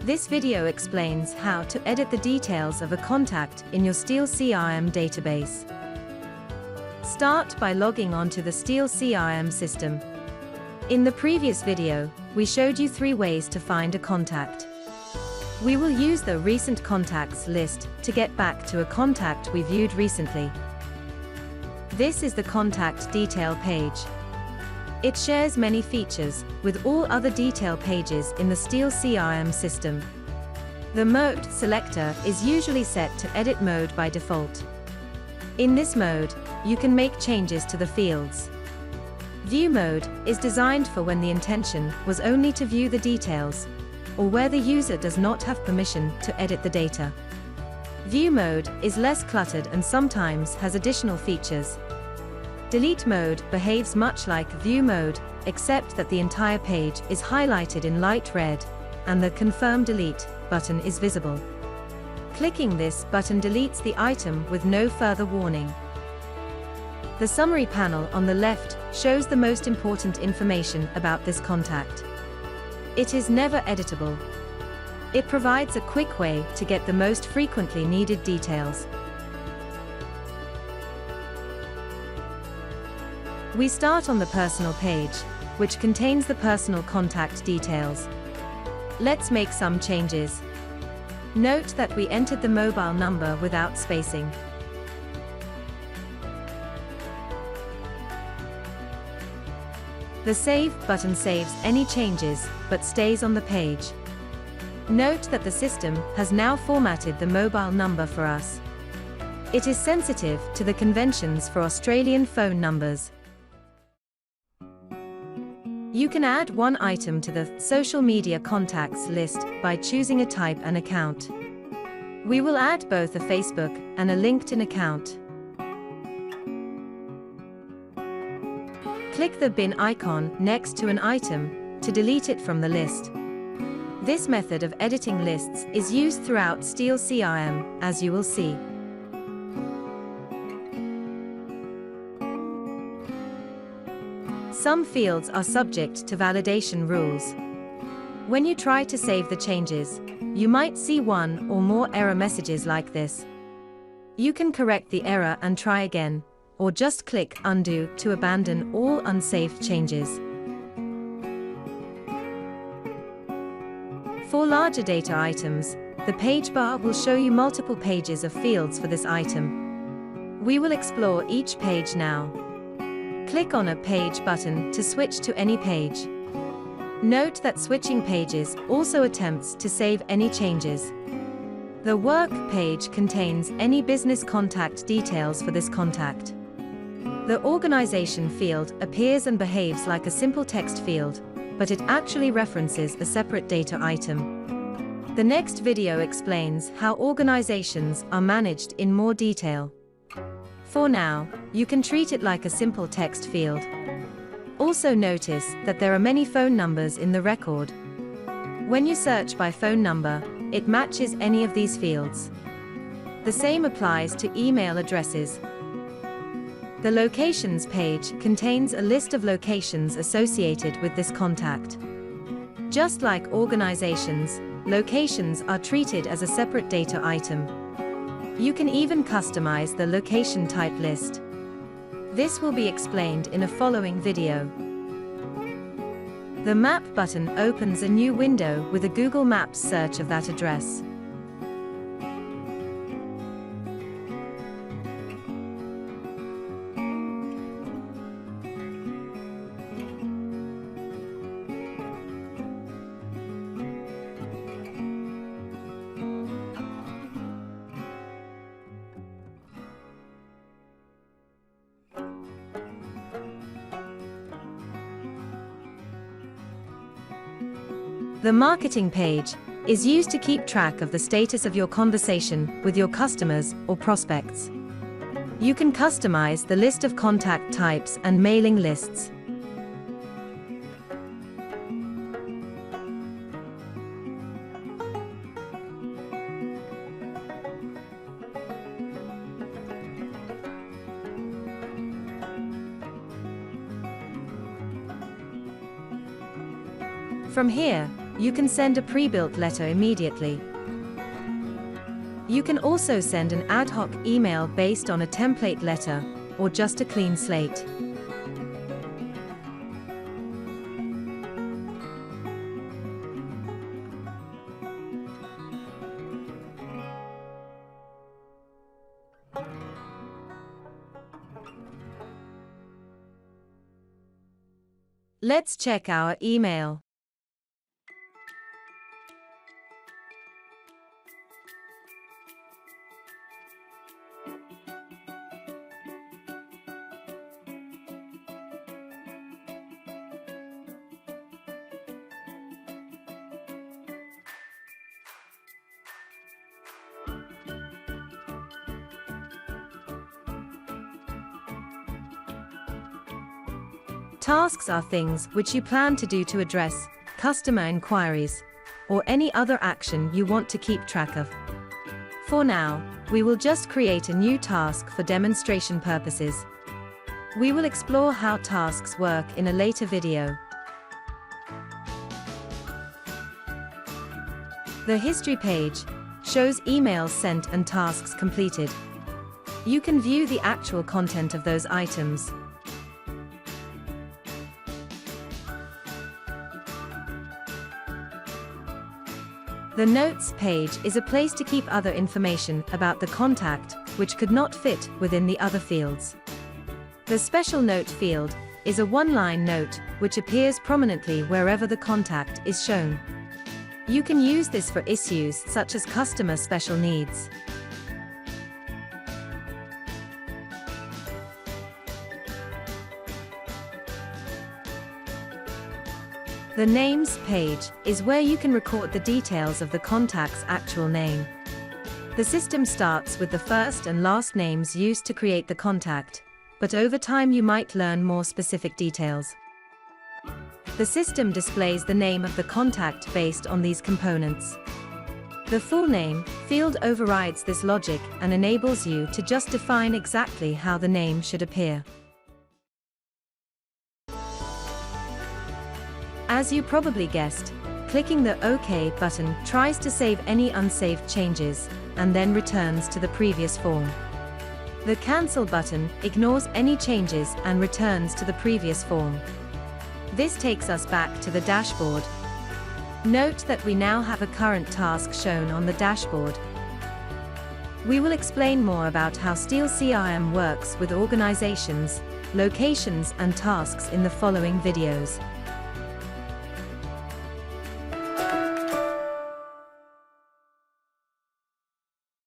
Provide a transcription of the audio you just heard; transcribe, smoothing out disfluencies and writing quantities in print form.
This video explains how to edit the details of a contact in your SteelCRM database. Start by logging onto the SteelCRM system. In the previous video, we showed you 3 ways to find a contact. We will use the Recent Contacts list to get back to a contact we viewed recently. This is the contact detail page. It shares many features with all other detail pages in the SteelCRM system. The mode selector is usually set to edit mode by default. In this mode, you can make changes to the fields. View mode is designed for when the intention was only to view the details, or where the user does not have permission to edit the data. View mode is less cluttered and sometimes has additional features. Delete mode behaves much like view mode, except that the entire page is highlighted in light red, and the Confirm Delete button is visible. Clicking this button deletes the item with no further warning. The summary panel on the left shows the most important information about this contact. It is never editable. It provides a quick way to get the most frequently needed details. We start on the Personal page, which contains the personal contact details. Let's make some changes. Note that we entered the mobile number without spacing. The Save button saves any changes, but stays on the page. Note that the system has now formatted the mobile number for us. It is sensitive to the conventions for Australian phone numbers. You can add one item to the Social Media Contacts list by choosing a type and account. We will add both a Facebook and a LinkedIn account. Click the bin icon next to an item to delete it from the list. This method of editing lists is used throughout SteelCRM, as you will see. Some fields are subject to validation rules. When you try to save the changes, you might see one or more error messages like this. You can correct the error and try again, or just click Undo to abandon all unsaved changes. For larger data items, the page bar will show you multiple pages of fields for this item. We will explore each page now. Click on a Page button to switch to any page. Note that switching pages also attempts to save any changes. The Work page contains any business contact details for this contact. The Organization field appears and behaves like a simple text field, but it actually references a separate data item. The next video explains how organizations are managed in more detail. For now, you can treat it like a simple text field. Also notice that there are many phone numbers in the record. When you search by phone number, it matches any of these fields. The same applies to email addresses. The Locations page contains a list of locations associated with this contact. Just like organizations, locations are treated as a separate data item. You can even customize the location type list. This will be explained in a following video. The Map button opens a new window with a Google Maps search of that address. The Marketing page is used to keep track of the status of your conversation with your customers or prospects. You can customize the list of contact types and mailing lists. From here, You can send a pre-built letter immediately. You can also send an ad hoc email based on a template letter, or just a clean slate. Let's check our email. Tasks are things which you plan to do to address customer inquiries, or any other action you want to keep track of. For now, we will just create a new task for demonstration purposes. We will explore how tasks work in a later video. The history page shows emails sent and tasks completed. You can view the actual content of those items. The Notes page is a place to keep other information about the contact, which could not fit within the other fields. The Special Note field is a one-line note which appears prominently wherever the contact is shown. You can use this for issues such as customer special needs. The Names page is where you can record the details of the contact's actual name. The system starts with the first and last names used to create the contact, but over time you might learn more specific details. The system displays the name of the contact based on these components. The full name field overrides this logic and enables you to just define exactly how the name should appear. As you probably guessed, clicking the OK button tries to save any unsaved changes, and then returns to the previous form. The Cancel button ignores any changes and returns to the previous form. This takes us back to the dashboard. Note that we now have a current task shown on the dashboard. We will explain more about how SteelCRM works with organizations, locations and tasks in the following videos.